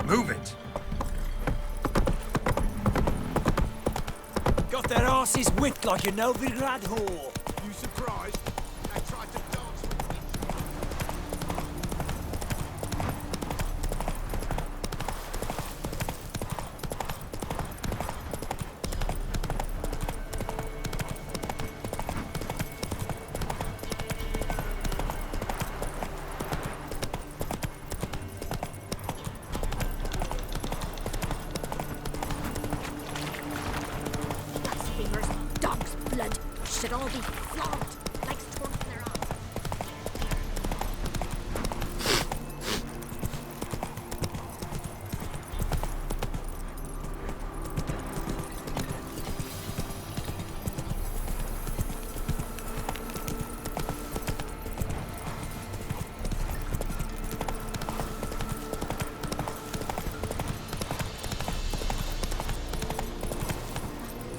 Move it! Got their asses whipped like a Novigrad whore. You surprised? They tried to dance with me. Blasphemers, dog's blood, should all be flogged like storks in their arms.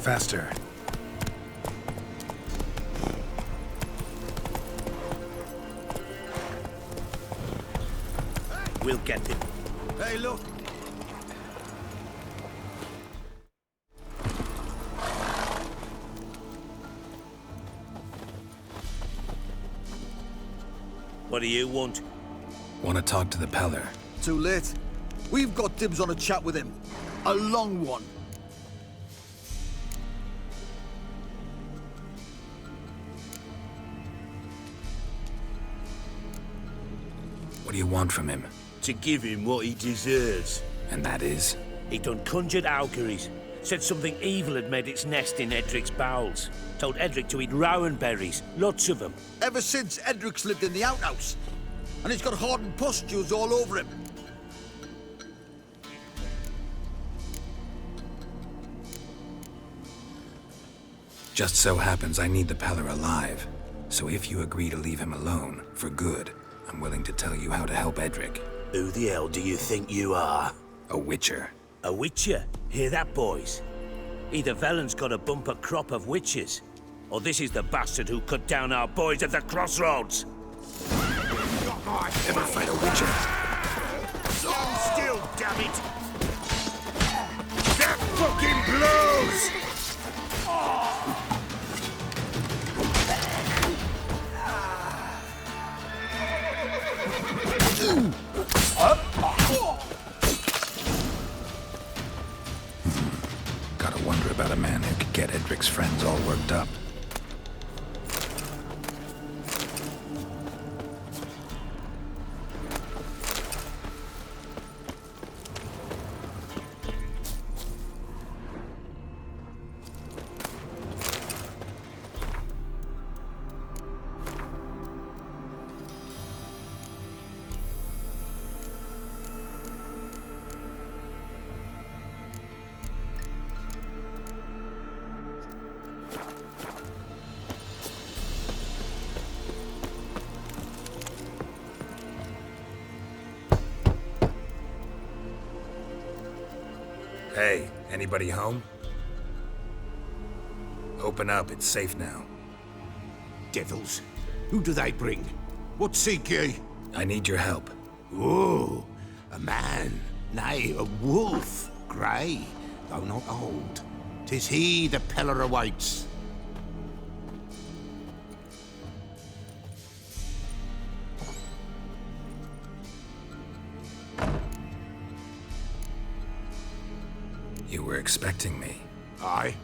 Faster. We'll get him. Hey, look! What do you want? Want to talk to the Peller. Too late. We've got dibs on a chat with him. A long one. What do you want from him? To give him what he deserves. And that is? He done conjured auguries. Said something evil had made its nest in Edric's bowels. Told Edric to eat rowan berries, lots of them. Ever since Edric's lived in the outhouse. And he's got hardened pustules all over him. Just so happens I need the Peller alive. So if you agree to leave him alone, for good, I'm willing to tell you how to help Edric. Who the hell do you think you are? A witcher. A witcher? Hear that, boys? Either Velen's got a bumper crop of witches, or this is the bastard who cut down our boys at the crossroads. Never fight a witcher. Stand still, damn it! That fucking blows! Gotta wonder about a man who could get Edric's friends all worked up. Hey, anybody home? Open up, it's safe now. Devils. Who do they bring? What seek ye? I need your help. Oh, a man. Nay, a wolf. Grey, though not old. 'Tis he the Peller awaits. You were expecting me. Aye,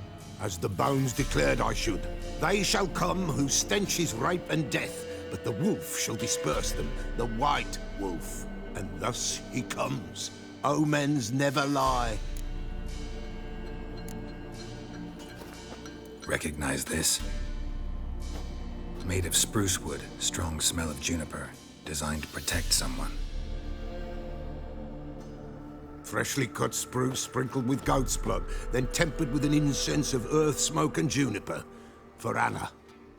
as the bones declared I should. They shall come whose stench is rape and death, but the wolf shall disperse them, the white wolf. And thus he comes. Omens never lie. Recognize this? Made of spruce wood, strong smell of juniper, designed to protect someone. Freshly cut spruce sprinkled with goat's blood, then tempered with an incense of earth, smoke, and juniper. For Anna,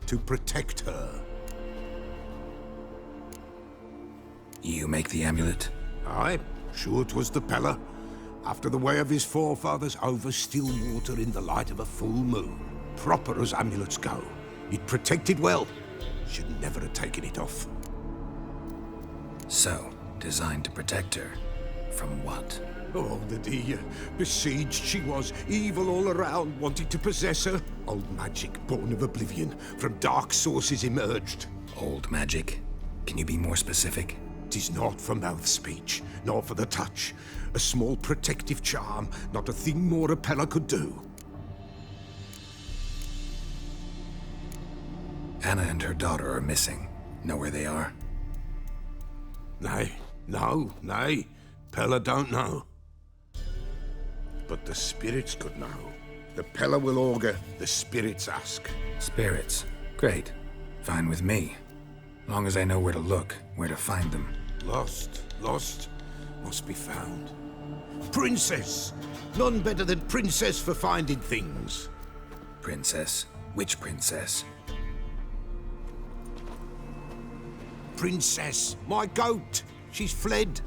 to protect her. You make the amulet? Aye, sure 'twas the Peller. After the way of his forefathers, over still water in the light of a full moon. Proper as amulets go. It protected well. Should never have taken it off. So, designed to protect her. From what? Oh, that he besieged she was, evil all around, wanted to possess her. Old magic, born of oblivion, from dark sources emerged. Old magic? Can you be more specific? 'Tis not for mouth speech, nor for the touch. A small protective charm, not a thing more a Pella could do. Anna and her daughter are missing. Know where they are? Nay, nay. Pella don't know. But the spirits could know. The Pella will augur, the spirits ask. Spirits. Great. Fine with me. Long as I know where to look, where to find them. Lost, must be found. Princess! None better than Princess for finding things. Princess? Which princess? Princess, my goat! She's fled.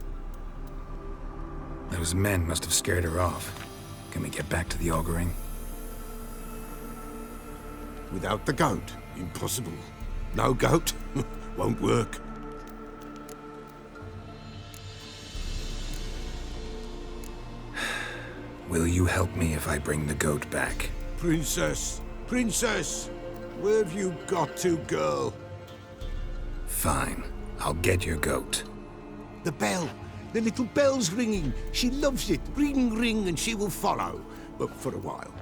Those men must have scared her off. Can we get back to the auguring? Without the goat, impossible. No goat, won't work. Will you help me if I bring the goat back? Princess, where have you got to, girl? Fine. I'll get your goat. The bell. The little bell's ringing. She loves it. Ring, ring, and she will follow. But for a while.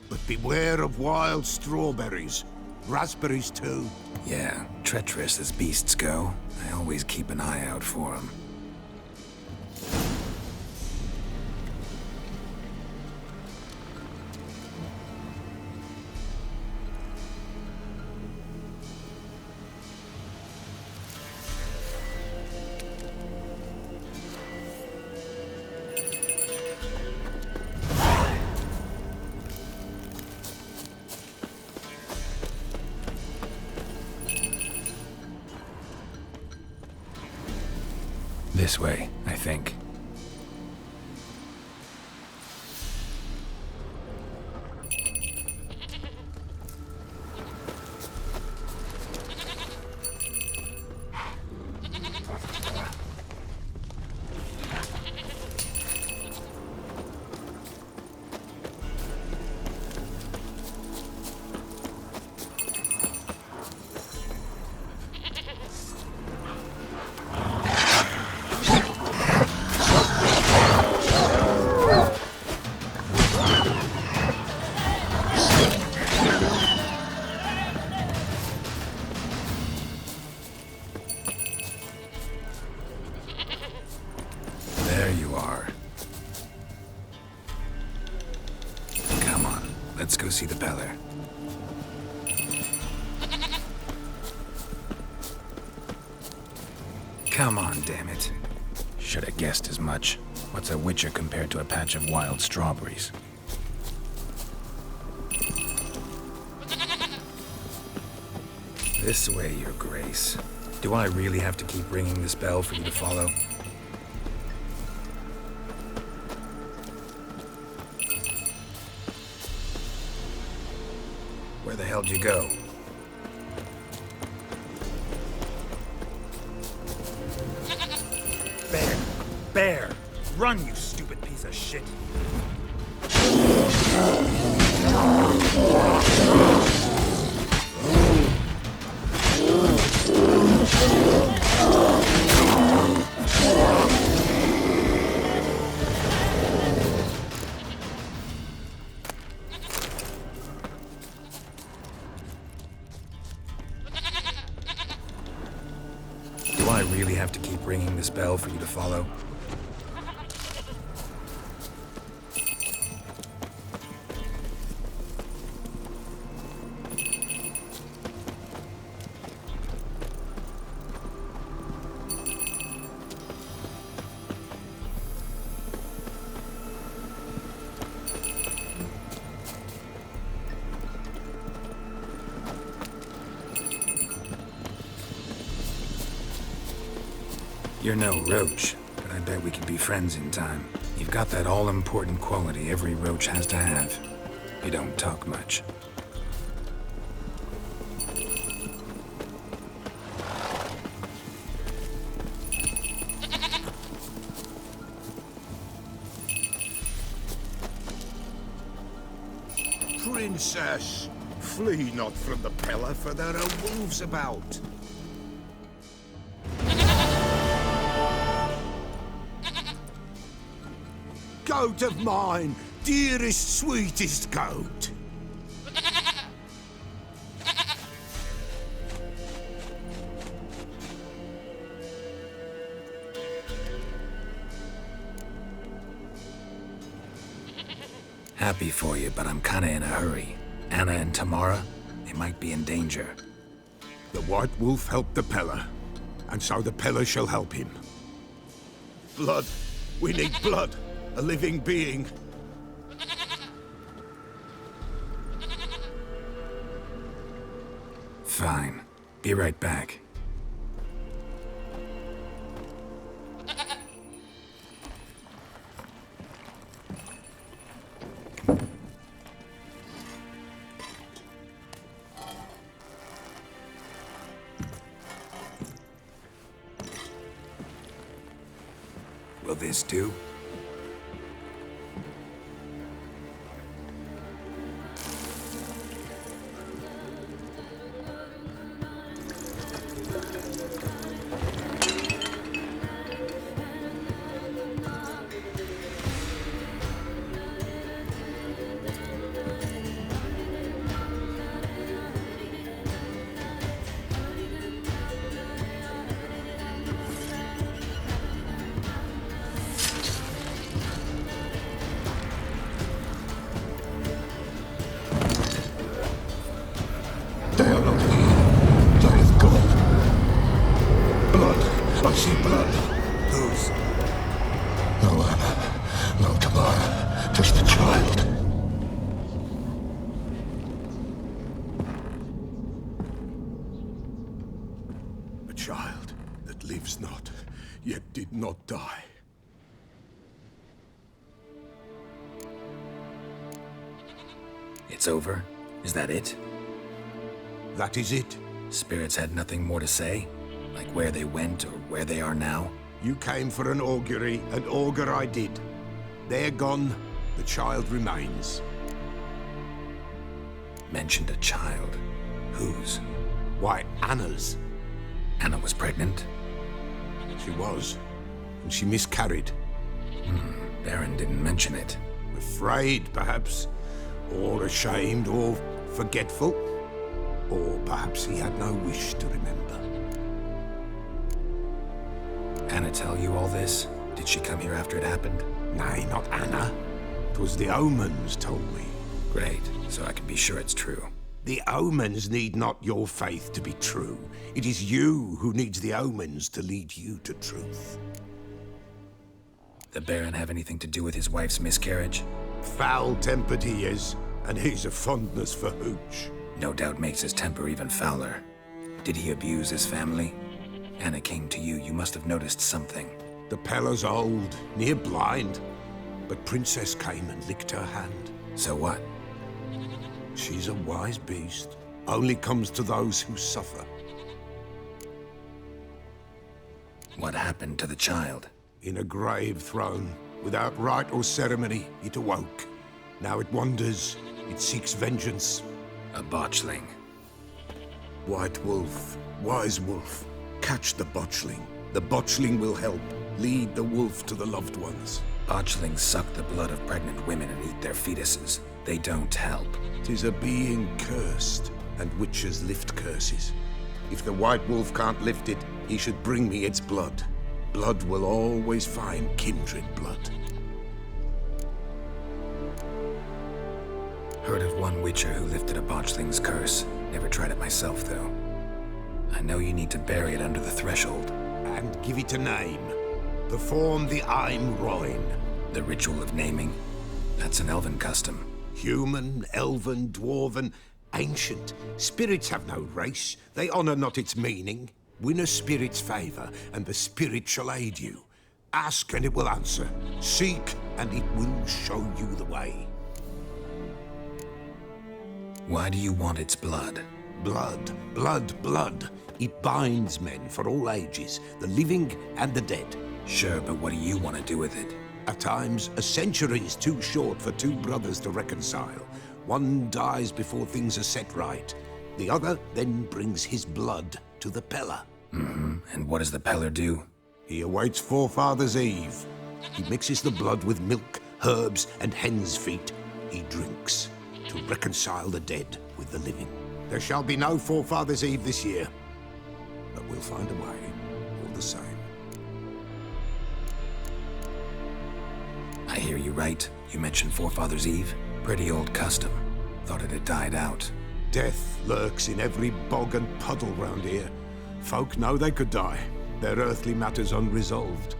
But beware of wild strawberries. Raspberries, too. Yeah, treacherous as beasts go. I always keep an eye out for them. This way, I think. There you are. Come on, let's go see the Peller. Come on, damn it. Should have guessed as much. What's a witcher compared to a patch of wild strawberries? This way, Your Grace. Do I really have to keep ringing this bell for you to follow? Where the hell'd you go? Bear! Run, you stupid piece of shit! Do I really have to keep ringing this bell for you to follow? You're no roach, but I bet we could be friends in time. You've got that all-important quality every roach has to have. You don't talk much. princess! Flee not from the pillar, for there are wolves about. Goat of mine, dearest, sweetest goat. Happy for you, but I'm kinda in a hurry. Anna and Tamara, they might be in danger. The White Wolf helped the Peller, and so the Peller shall help him. Blood. We need blood. A living being. Fine. Be right back. Will this do? They are not here. There is God. Blood. I see blood. Whose? No Anna. No Tamara. Just the child. A child that lives not, yet did not die. It's over? Is that it? That is it. Spirits had nothing more to say? Like where they went or where they are now? You came for an augury, and augur I did. They're gone, the child remains. Mentioned a child. Whose? Why, Anna's. Anna was pregnant? She was, and she miscarried. Baron didn't mention it. Afraid, perhaps, or ashamed, or forgetful. Or perhaps he had no wish to remember. Anna tell you all this? Did she come here after it happened? Nay, not Anna. 'Twas the omens told me. Great, so I can be sure it's true. The omens need not your faith to be true. It is you who needs the omens to lead you to truth. The Baron have anything to do with his wife's miscarriage? Foul-tempered he is, and he's a fondness for hooch. No doubt makes his temper even fouler. Did he abuse his family? Anna came to you, you must have noticed something. The Peller's old, near blind, but Princess came and licked her hand. So what? She's a wise beast. Only comes to those who suffer. What happened to the child? In a grave thrown, without rite or ceremony, it awoke. Now it wanders, it seeks vengeance. A botchling. White Wolf, Wise Wolf, catch the botchling. The botchling will help, lead the wolf to the loved ones. Botchlings suck the blood of pregnant women and eat their fetuses. They don't help. 'Tis a being cursed, and witches lift curses. If the White Wolf can't lift it, he should bring me its blood. Blood will always find kindred blood. Heard of one witcher who lifted a botchling's curse. Never tried it myself, though. I know you need to bury it under the threshold. And give it a name. Perform the Aim Roin. The ritual of naming? That's an elven custom. Human, elven, dwarven, ancient. Spirits have no race. They honor not its meaning. Win a spirit's favor, and the spirit shall aid you. Ask, and it will answer. Seek, and it will show you the way. Why do you want its blood? Blood, blood, blood. It binds men for all ages, the living and the dead. Sure, but what do you want to do with it? At times, a century is too short for two brothers to reconcile. One dies before things are set right. The other then brings his blood to the Peller. And what does the Peller do? He awaits Forefather's Eve. He mixes the blood with milk, herbs, and hen's feet. He drinks to reconcile the dead with the living. There shall be no Forefather's Eve this year, but we'll find a way all the same. I hear you right. You mentioned Forefather's Eve? Pretty old custom. Thought it had died out. Death lurks in every bog and puddle round here. Folk know they could die, their earthly matters unresolved.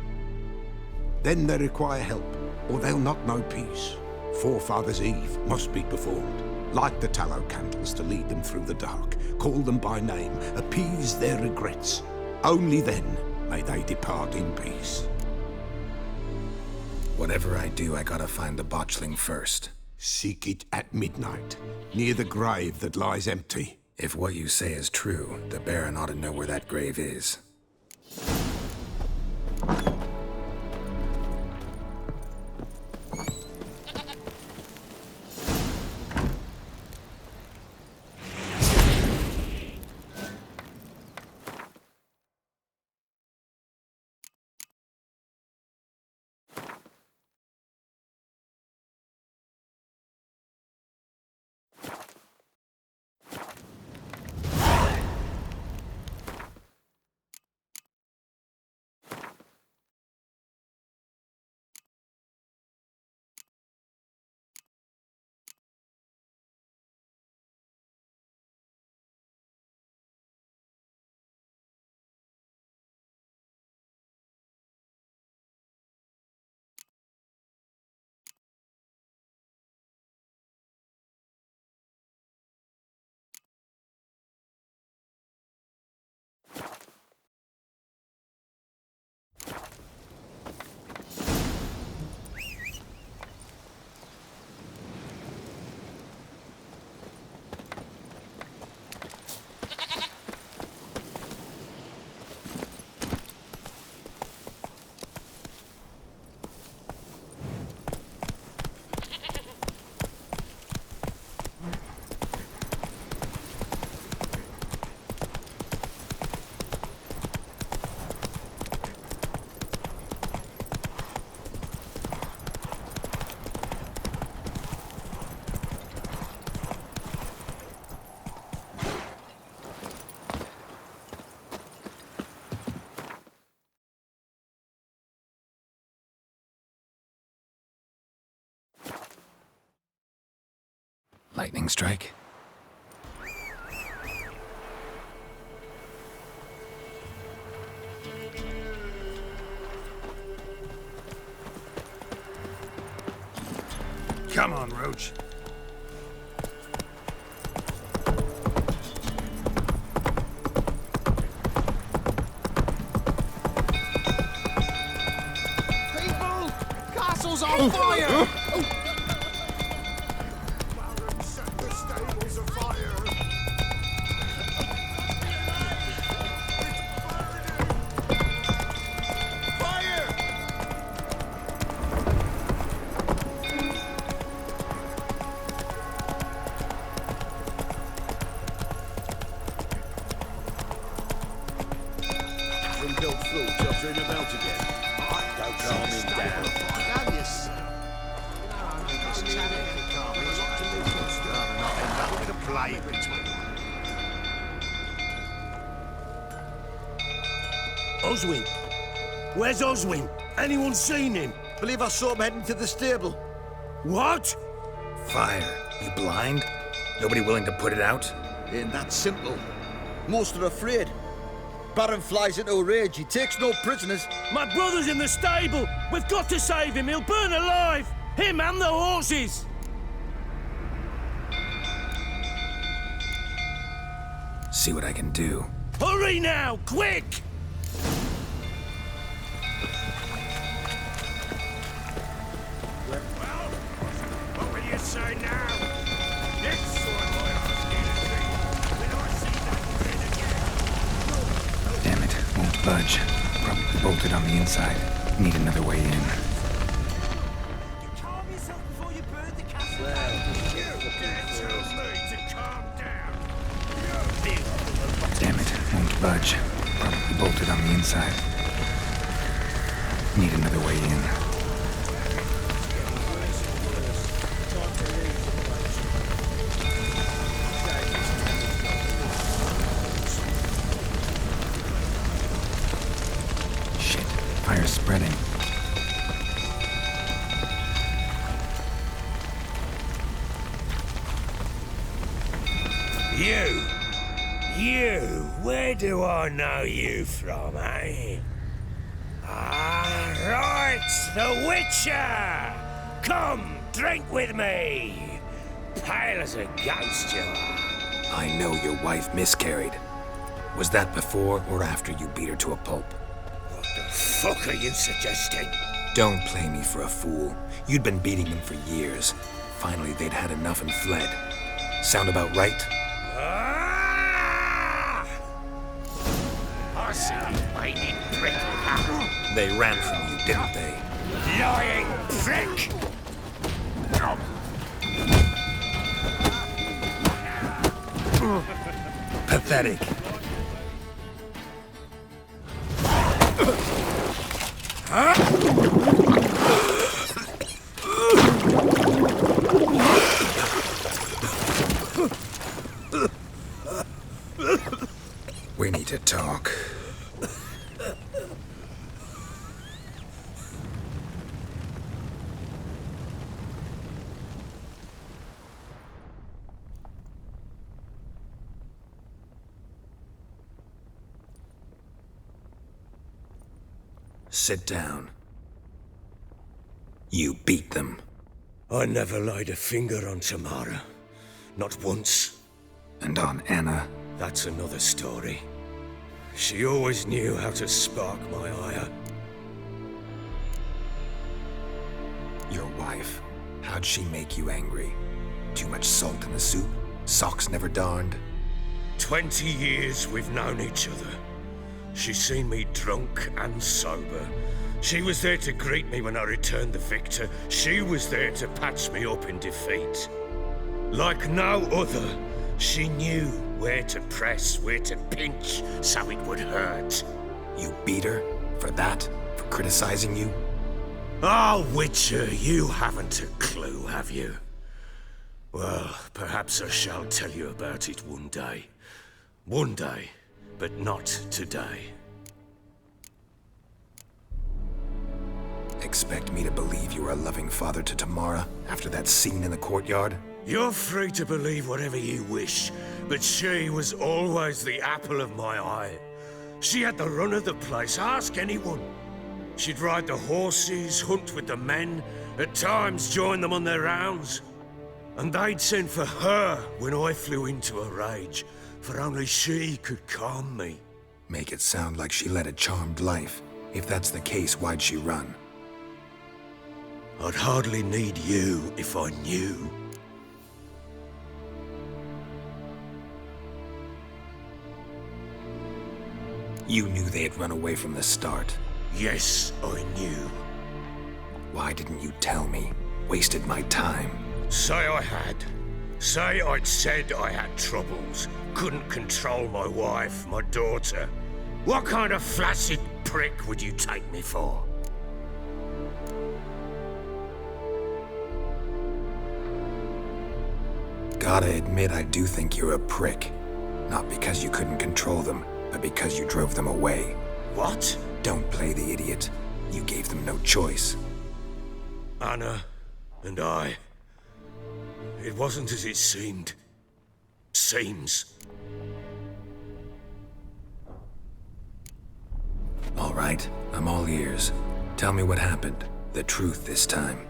Then they require help, or they'll not know peace. Forefather's Eve must be performed. Light the tallow candles to lead them through the dark. Call them by name, appease their regrets. Only then may they depart in peace. Whatever I do, I gotta find the botchling first. Seek it at midnight, near the grave that lies empty. If what you say is true, the Baron ought to know where that grave is. Lightning strike? Come on, Roach. People! Castle's on fire! Set the stables afire! Fire! From built through, jumping about again. Don't calm him down. Oswin? Where's Oswin? Anyone seen him? Believe I saw him heading to the stable. What? Fire. You blind? Nobody willing to put it out? Ain't that simple. Most are afraid. Baron flies into a rage. He takes no prisoners. My brother's in the stable! We've got to save him! He'll burn alive! Him and the horses! See what I can do. Hurry now! Quick! Well, what will you say now? Next sword boy when I see that Damn it, won't budge. Probably bolted on the inside. Need another way in. Calm yourself before you burn the castle. Well, inside. Need another way in. Shit, fire's spreading. You, where do I know you from, eh? Ah, right, the Witcher! Come, drink with me! Pale as a ghost you are. I know your wife miscarried. Was that before or after you beat her to a pulp? What the fuck are you suggesting? Don't play me for a fool. You'd been beating them for years. Finally, they'd had enough and fled. Sound about right? I see you whining prick. They ran from you, didn't they? Lying prick! Pathetic. We need to talk. Sit down. You beat them. I never laid a finger on Tamara. Not once. And on Anna. That's another story. She always knew how to spark my ire. Your wife. How'd she make you angry? Too much salt in the soup? Socks never darned? 20 years we've known each other. She's seen me drunk and sober. She was there to greet me when I returned the victor. She was there to patch me up in defeat. Like no other, she knew where to press, where to pinch, so it would hurt. You beat her? For that? For criticizing you? Oh, Witcher, you haven't a clue, have you? Well, perhaps I shall tell you about it one day. One day, but not today. Expect me to believe you are a loving father to Tamara after that scene in the courtyard? You're free to believe whatever you wish, but she was always the apple of my eye. She had the run of the place, ask anyone. She'd ride the horses, hunt with the men, at times join them on their rounds. And they'd send for her when I flew into a rage, for only she could calm me. Make it sound like she led a charmed life. If that's the case, why'd she run? I'd hardly need you if I knew. You knew they had run away from the start. Yes, I knew. Why didn't you tell me? Wasted my time. Say I had. Say I'd said I had troubles. Couldn't control my wife, my daughter. What kind of flaccid prick would you take me for? Gotta admit, I do think you're a prick. Not because you couldn't control them, but because you drove them away. What? Don't play the idiot. You gave them no choice. Anna and I. It wasn't as it seemed. Seems. All right, I'm all ears. Tell me what happened. The truth this time.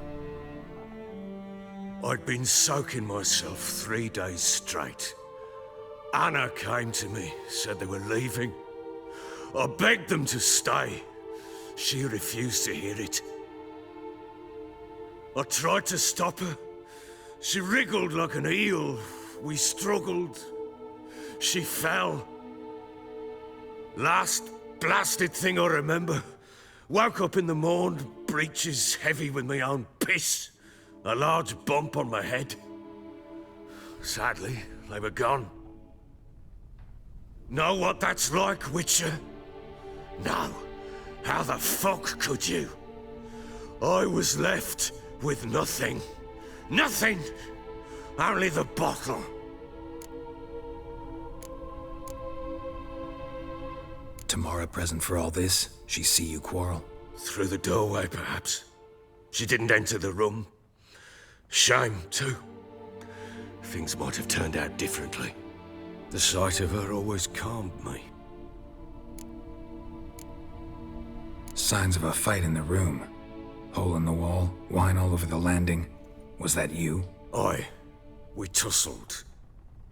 I'd been soaking myself 3 days straight. Anna came to me, said they were leaving. I begged them to stay. She refused to hear it. I tried to stop her. She wriggled like an eel. We struggled. She fell. Last blasted thing I remember. Woke up in the morn, breeches heavy with my own piss. A large bump on my head. Sadly, they were gone. Know what that's like, Witcher? No. How the fuck could you? I was left with nothing. Nothing! Only the bottle. Tamara present for all this? She see you quarrel? Through the doorway, perhaps. She didn't enter the room. Shame, too. Things might have turned out differently. The sight of her always calmed me. Signs of a fight in the room. Hole in the wall, wine all over the landing. Was that you? Aye. We tussled.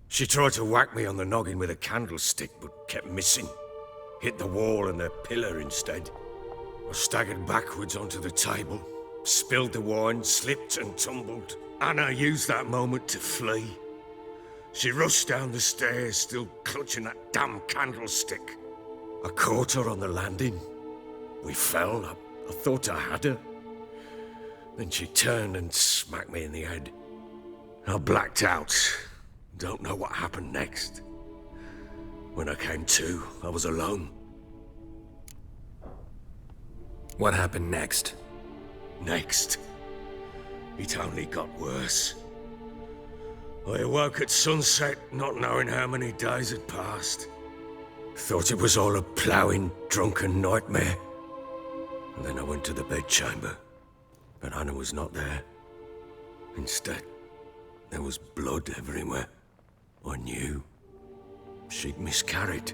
She tried to whack me on the noggin with a candlestick, but kept missing. Hit the wall and a pillar instead. I staggered backwards onto the table, spilled the wine, slipped and tumbled. Anna used that moment to flee. She rushed down the stairs, still clutching that damn candlestick. I caught her on the landing. We fell. I thought I had her. Then she turned and smacked me in the head. I blacked out. Don't know what happened next. When I came to, I was alone. What happened next? Next, it only got worse. I awoke at sunset, not knowing how many days had passed. Thought it was all a ploughing, drunken nightmare. And then I went to the bedchamber, but Anna was not there. Instead, there was blood everywhere. I knew she'd miscarried.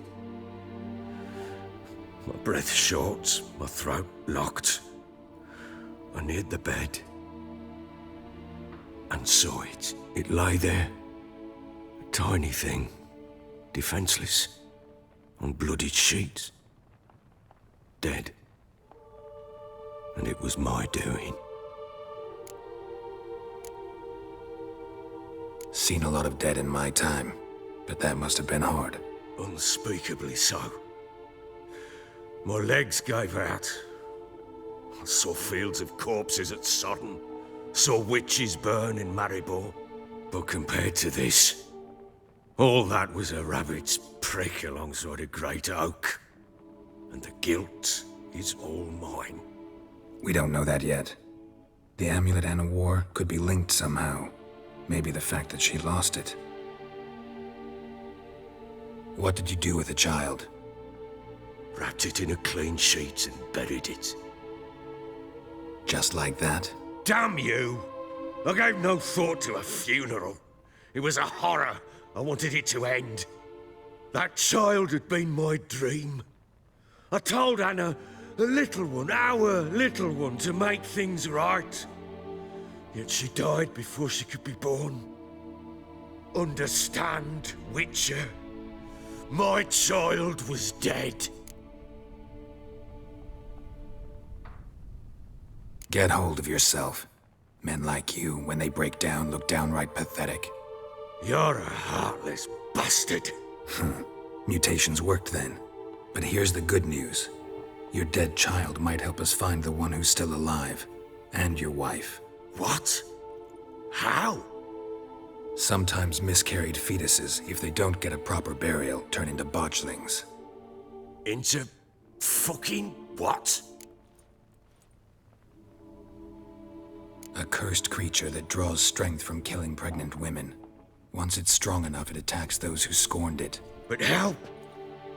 My breath short, my throat locked. I neared the bed and saw it. It lay there, a tiny thing, defenseless, on bloodied sheets, dead. And it was my doing. Seen a lot of dead in my time, but that must have been hard. Unspeakably so. My legs gave out. I saw fields of corpses at Sodden, saw witches burn in Maribor. But compared to this, all that was a rabbit's prick alongside a great oak. And the guilt is all mine. We don't know that yet. The amulet Anna wore could be linked somehow. Maybe the fact that she lost it. What did you do with the child? Wrapped it in a clean sheet and buried it. Just like that? Damn you! I gave no thought to a funeral. It was a horror. I wanted it to end. That child had been my dream. I told Anna, the little one, our little one, to make things right. Yet she died before she could be born. Understand, Witcher? My child was dead. Get hold of yourself. Men like you, when they break down, look downright pathetic. You're a heartless bastard. Mutations worked then. But here's the good news. Your dead child might help us find the one who's still alive. And your wife. What? How? Sometimes miscarried fetuses, if they don't get a proper burial, turn into botchlings. Into fucking what? A cursed creature that draws strength from killing pregnant women. Once it's strong enough, it attacks those who scorned it. But how?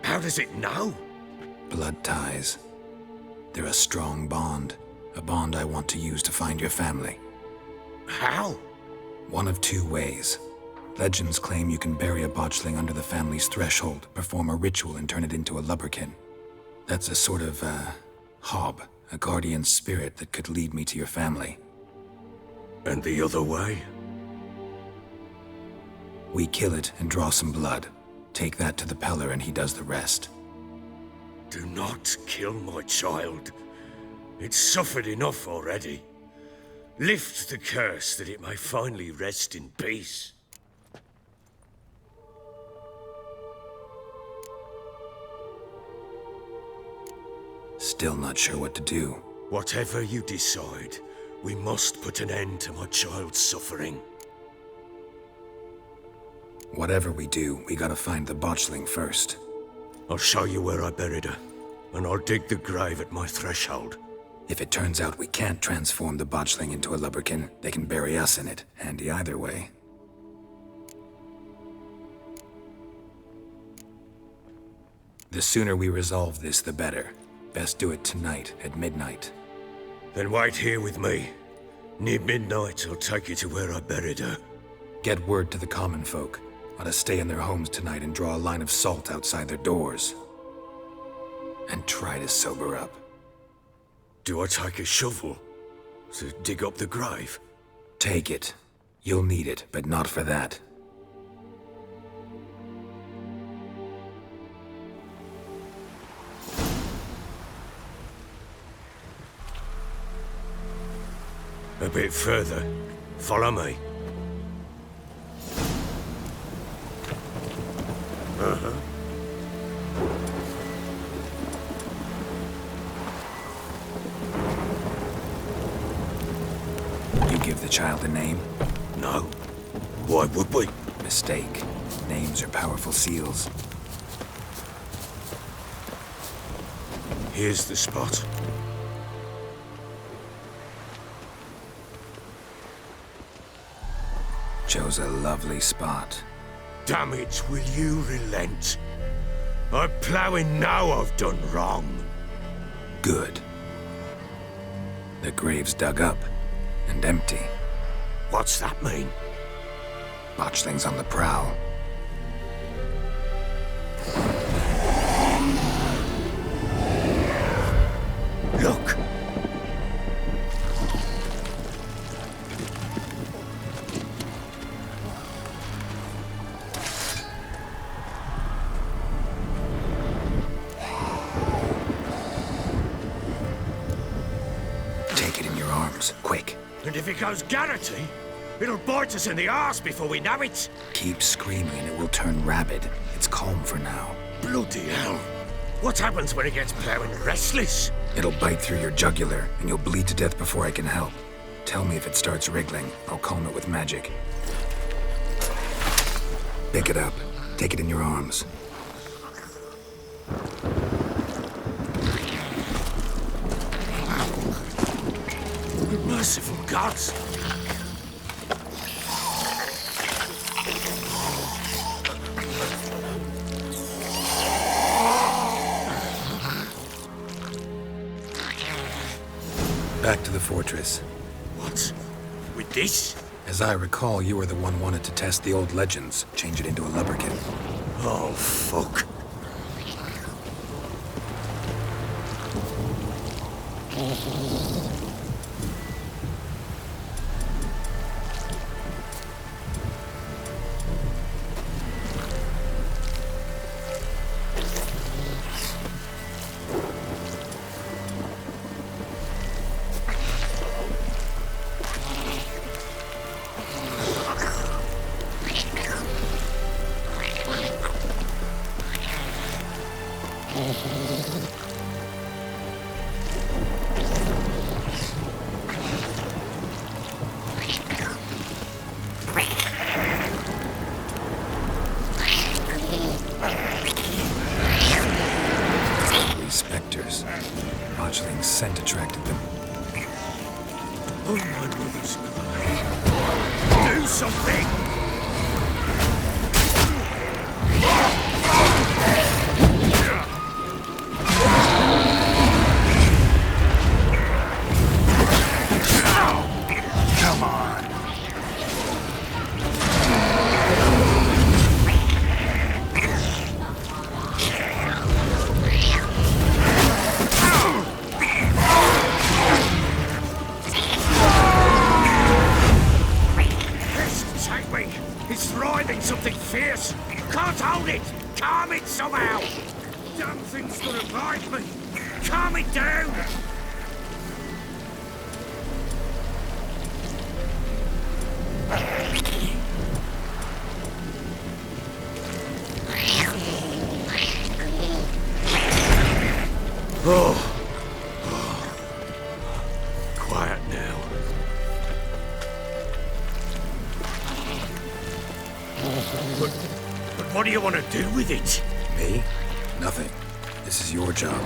How does it know? Blood ties. They're a strong bond. A bond I want to use to find your family. How? One of two ways. Legends claim you can bury a botchling under the family's threshold, perform a ritual, and turn it into a lubberkin. That's a sort of, hob, a guardian spirit that could lead me to your family. And the other way? We kill it and draw some blood. Take that to the Peller and he does the rest. Do not kill my child. It's suffered enough already. Lift the curse that it may finally rest in peace. Still not sure what to do. Whatever you decide, we must put an end to my child's suffering. Whatever we do, we gotta find the botchling first. I'll show you where I buried her. and I'll dig the grave at my threshold. If it turns out we can't transform the botchling into a lubberkin, they can bury us in it. Handy either way. The sooner we resolve this, the better. Best do it tonight, at midnight. Then wait here with me. Near midnight, I'll take you to where I buried her. Get word to the common folk. Ought to stay in their homes tonight and draw a line of salt outside their doors. And try to sober up. Do I take a shovel to dig up the grave? Take it. You'll need it, but not for that. A bit further. Follow me. You give the child a name? No. Why would we? Mistake. Names are powerful seals. Here's the spot. Chose a lovely spot. Damn it, will you relent? I'm ploughing now I've done wrong. Good. The grave's dug up and empty. What's that mean? Botchling's on the prowl. Look! Take it in your arms, quick. And if it goes Garrity, it'll bite us in the arse before we know it. Keep screaming and it will turn rabid. It's calm for now. Bloody hell. What happens when it gets ploughing restless? It'll bite through your jugular and you'll bleed to death before I can help. Tell me if it starts wriggling. I'll calm it with magic. Pick it up. Take it in your arms. Merciful gods! Back to the fortress. What? With this? As I recall, you were the one wanted to test the old legends, change it into a lubberkin. Oh, fuck. These specters. Botchling's scent attracted them. Oh, my mother's God. Do something! Come on. This take me! It's writhing something fierce! Can't hold it! Calm it somehow! Damn thing's gonna bite me! Calm it down! Quiet now. But what do you want to do with it? Me? Nothing. This is your job.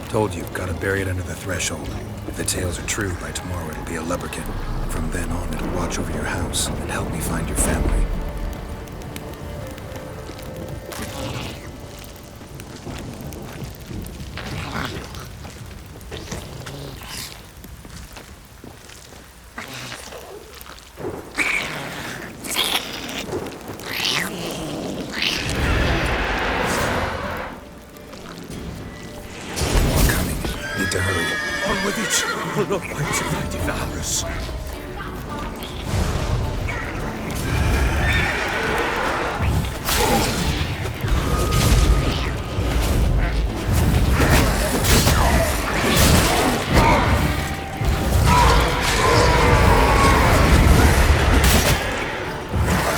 Told you, gotta bury it under the threshold. If the tales are true, by tomorrow it'll be a lubberkin. From then on, it'll watch over your house and help me find your family. To hurry. On with it! I'll not wait till they devour us.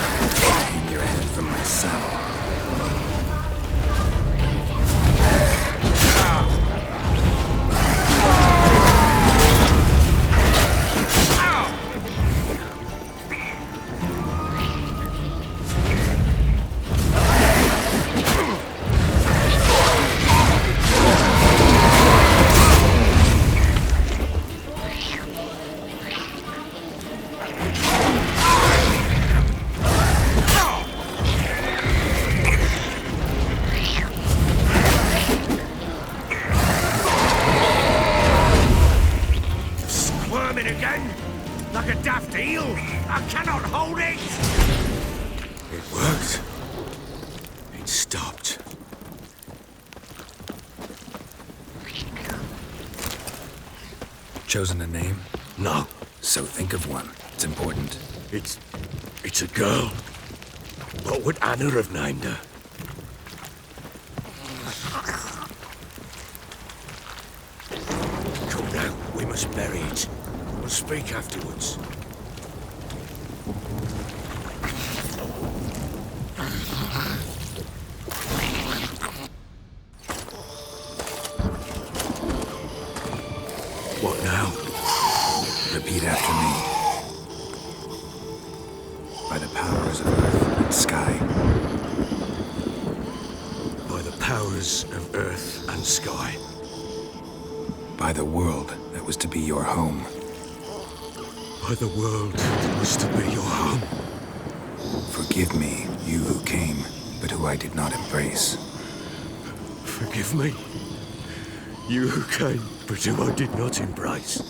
Hang your head from my saddle. Again? Like a daft eel? I cannot hold it! It worked. It stopped. Chosen a name? No, So think of one. It's important. it's a girl. What would Anna have named her? Come now, we must bury it. We'll speak afterwards. What now? Repeat after me. By the powers of earth and sky. By the powers of earth and sky. By the world that was to be your home. By the world that was to be your home. Forgive me, you who came, but who I did not embrace. Forgive me. You who came, but who I did not embrace.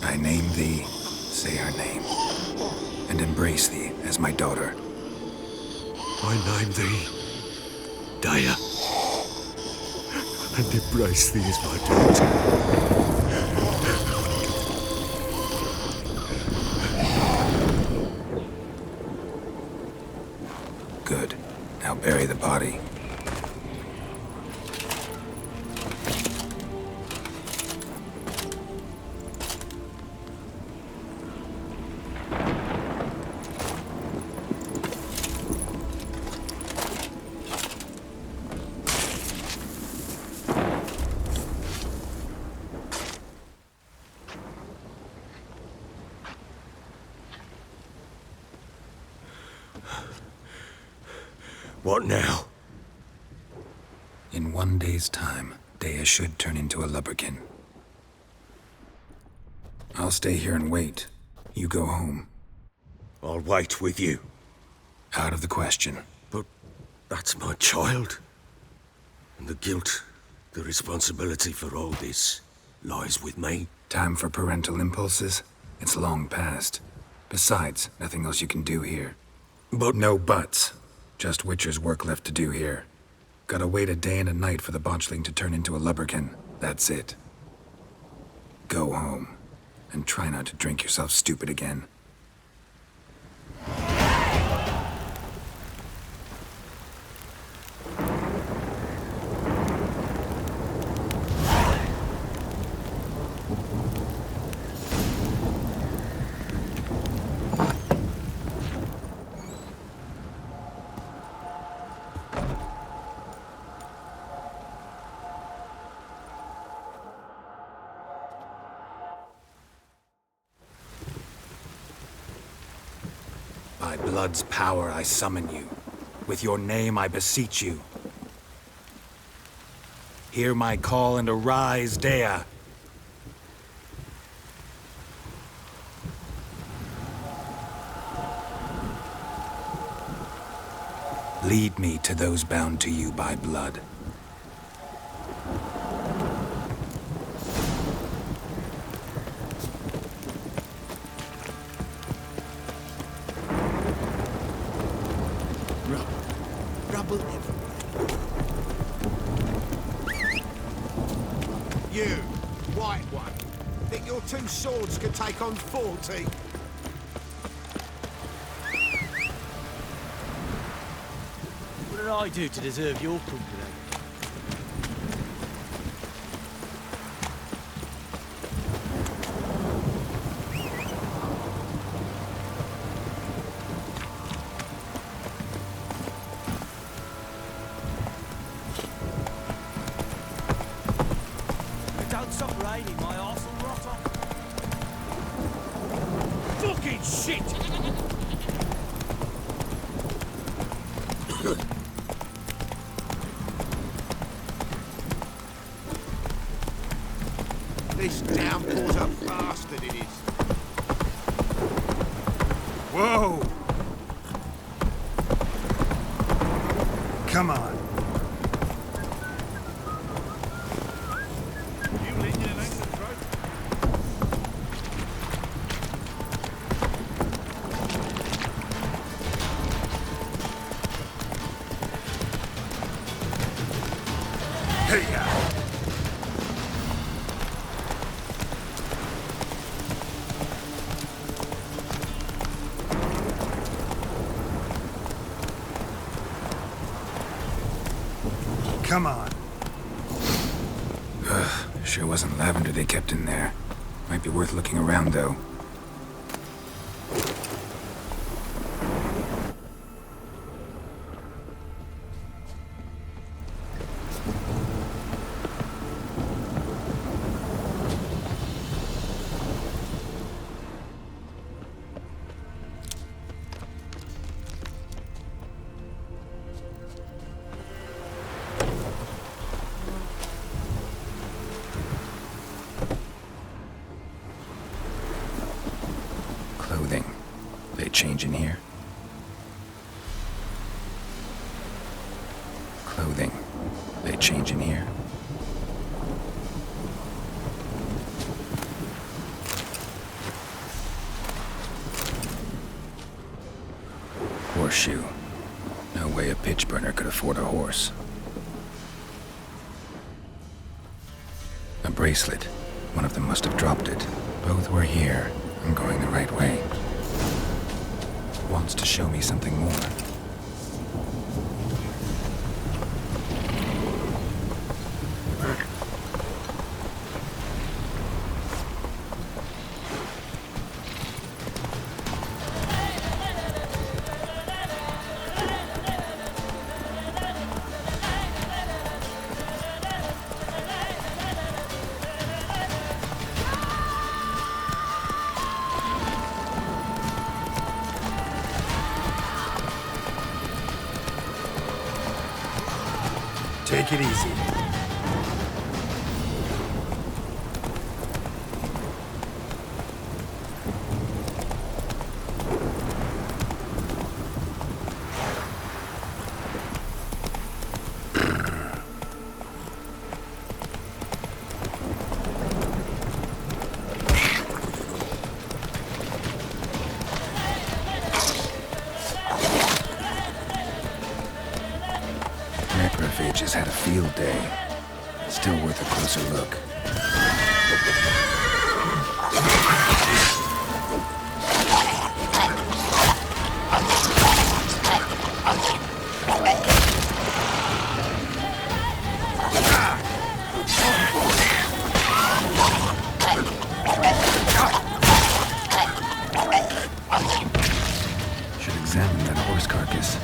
I name thee, say her name, and embrace thee as my daughter. I name thee Daya, and embrace thee as my daughter. Good. Now bury the body. What now? In 1 day's time, Daya should turn into a lubberkin. I'll stay here and wait. You go home. I'll wait with you. Out of the question. But that's my child. And the guilt, the responsibility for all this lies with me. Time for parental impulses? It's long past. Besides, nothing else you can do here. But No buts. Just Witcher's work left to do here. Gotta wait a day and a night for the botchling to turn into a lubberkin. That's it. Go home. And try not to drink yourself stupid again. By blood's power I summon you. With your name I beseech you. Hear my call and arise, Dea. Lead me to those bound to you by blood. Rubble everywhere. You, white one, think your two swords could take on 40? What did I do to deserve your company? Don't stop raining, my arse will rot off. Fucking shit! This downpour's a bastard, it is. Whoa! Come on. You leading an ancient throat? Hey-ya! Come on. Sure wasn't lavender they kept in there. Might be worth looking around, though. Clothing. They change in here? Clothing. They change in here? Horseshoe. No way a pitch burner could afford a horse. A bracelet. One of them must have dropped it. Both were here. I'm going the right way. Wants to show me something more. Take it easy. Necrophage has had a field day. Still worth a closer look. Should examine that horse carcass.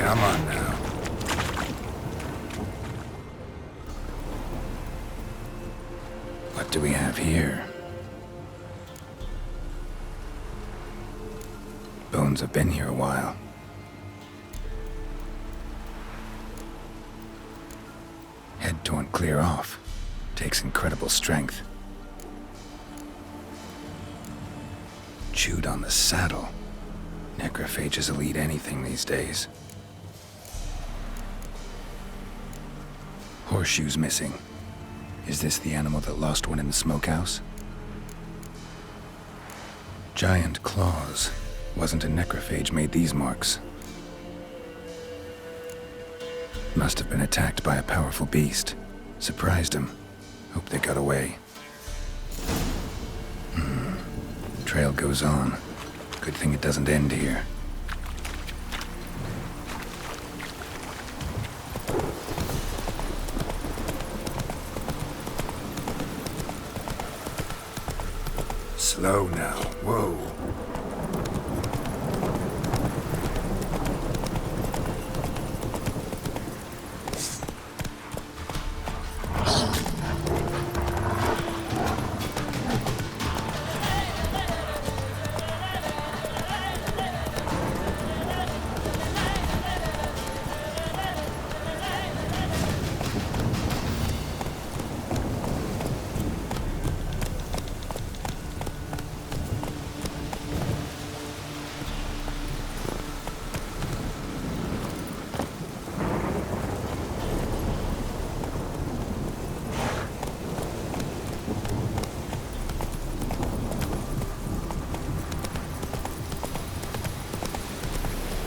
Come on now. What do we have here? Bones have been here a while. Head torn clear off. Takes incredible strength. Chewed on the saddle. Necrophages will eat anything these days. Horseshoes missing. Is this the animal that lost one in the smokehouse? Giant claws. Wasn't a necrophage made these marks. Must have been attacked by a powerful beast. Surprised him. Hope they got away. Trail goes on. Good thing it doesn't end here. Slow now. Whoa.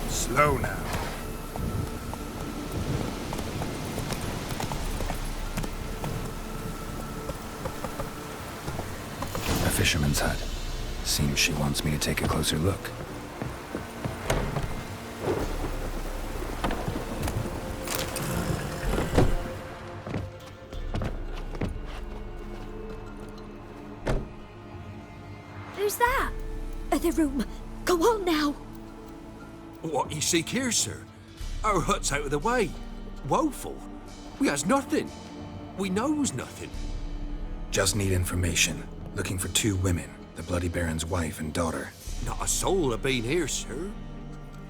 Slow now. A fisherman's hut. Seems she wants me to take a closer look. Who's that? Other room. Go on now. What you seek here, sir? Our hut's out of the way. Woeful. We has nothing. We knows nothing. Just need information. Looking for 2 women. The Bloody Baron's wife and daughter. Not a soul have been here, sir.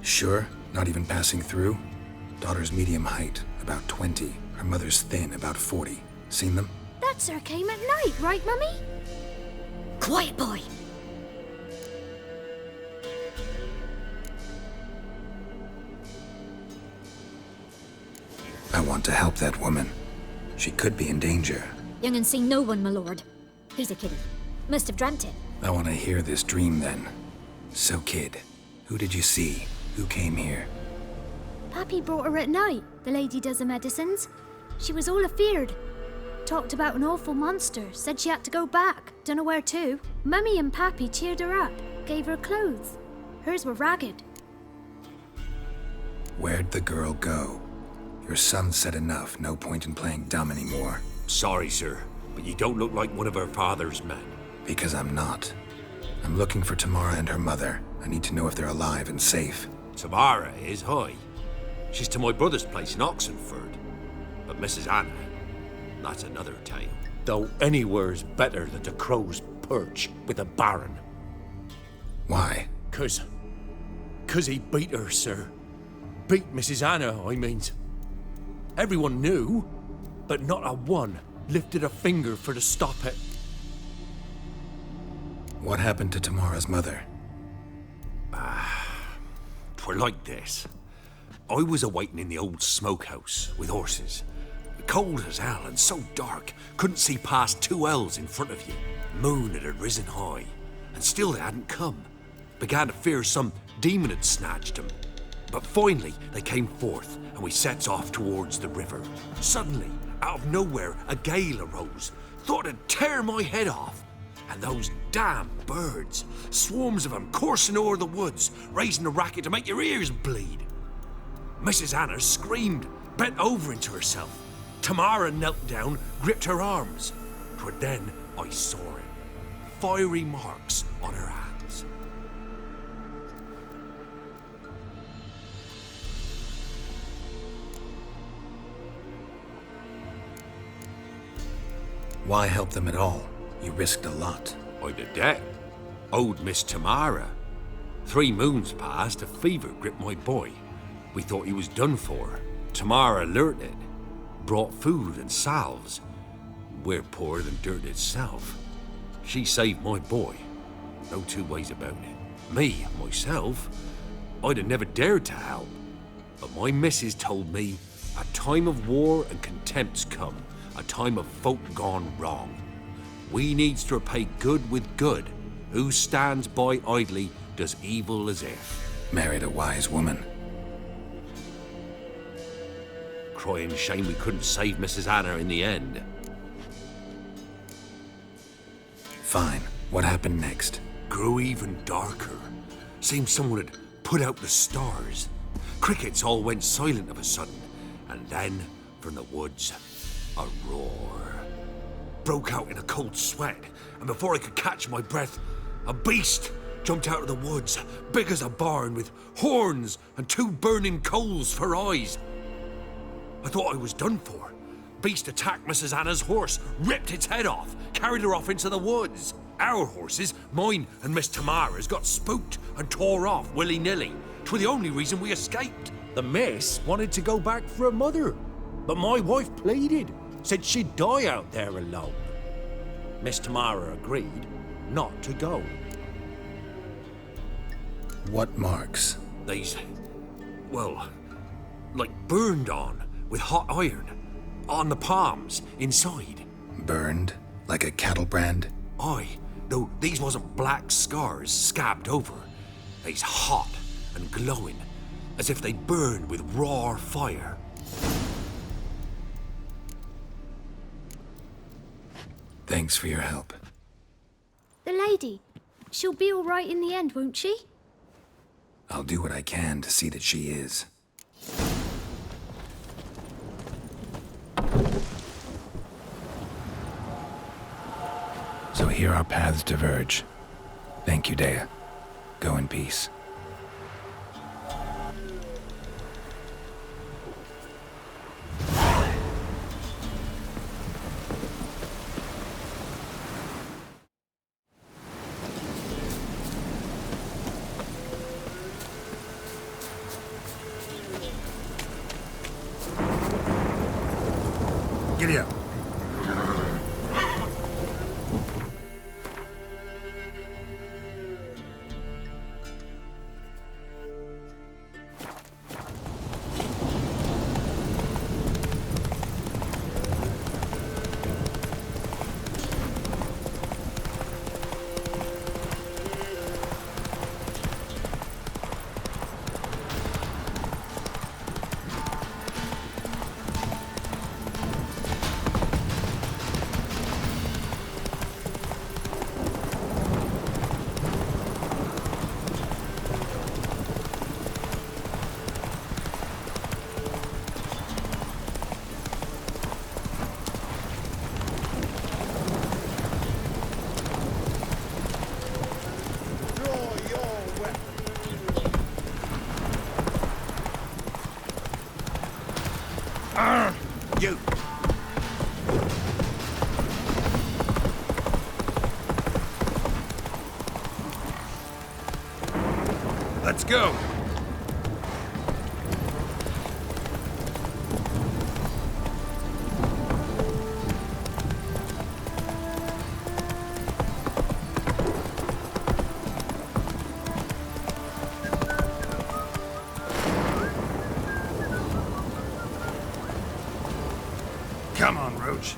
Sure? Not even passing through? Daughter's medium height, about 20. Her mother's thin, about 40. Seen them? That sir came at night, right, Mummy? Quiet, boy. I want to help that woman. She could be in danger. Young and seen no one, my lord. He's a kiddie. Must have dreamt it. I want to hear this dream then. So, kid, who did you see? Who came here? Pappy brought her at night. The lady does the medicines. She was all afeared. Talked about an awful monster. Said she had to go back. Dunno where to. Mummy and Pappy cheered her up. Gave her clothes. Hers were ragged. Where'd the girl go? Your son said enough. No point in playing dumb anymore. Sorry, sir, but you don't look like one of her father's men. Because I'm not. I'm looking for Tamara and her mother. I need to know if they're alive and safe. Tamara is high. She's to my brother's place in Oxenford. But Mrs. Anna, that's another tale. Though anywhere's better than the Crow's Perch with a baron. Why? 'Cause he beat her, sir. Beat Mrs. Anna, I means. Everyone knew, but not a one lifted a finger for to stop it. What happened to Tamara's mother? 'Twere like this. I was awaiting in the old smokehouse with horses. Cold as hell and so dark, couldn't see past 2 ells in front of you. Moon had risen high, and still they hadn't come. Began to fear some demon had snatched them. But finally, they came forth, and we sets off towards the river. Suddenly, out of nowhere, a gale arose. Thought it'd tear my head off. And those damn birds, swarms of them coursing o'er the woods, raising a racket to make your ears bleed. Mrs. Anna screamed, bent over into herself. Tamara knelt down, gripped her arms. 'Twere then I saw it. Fiery marks on her hands. Why help them at all? You risked a lot. I'd a debt. Owed Miss Tamara. 3 moons passed, a fever gripped my boy. We thought he was done for. Tamara learnt it. Brought food and salves. We're poorer than dirt itself. She saved my boy. No 2 ways about it. Me, myself, I'd have never dared to help. But my missus told me a time of war and contempt's come. A time of folk gone wrong. We needs to repay good with good. Who stands by idly does evil as if. Married a wise woman. Crying shame we couldn't save Mrs. Anna in the end. Fine. What happened next? Grew even darker. Seemed someone had put out the stars. Crickets all went silent of a sudden. And then, from the woods, a roar. Broke out in a cold sweat, and before I could catch my breath, a beast jumped out of the woods, big as a barn, with horns and 2 burning coals for eyes. I thought I was done for. Beast attacked Mrs. Anna's horse, ripped its head off, carried her off into the woods. Our horses, mine and Miss Tamara's, got spooked and tore off willy-nilly. 'Twere the only reason we escaped. The miss wanted to go back for her mother, but my wife pleaded, said she'd die out there alone. Miss Tamara agreed not to go. What marks? They's, well, like burned on with hot iron. On the palms, inside. Burned? Like a cattle brand? Aye, though these wasn't black scars scabbed over. They's hot and glowing, as if they burned with raw fire. Thanks for your help. The lady, she'll be all right in the end, won't she? I'll do what I can to see that she is. So here our paths diverge. Thank you, Dea. Go in peace. Giddy up. You! Let's go! Come on, Roach.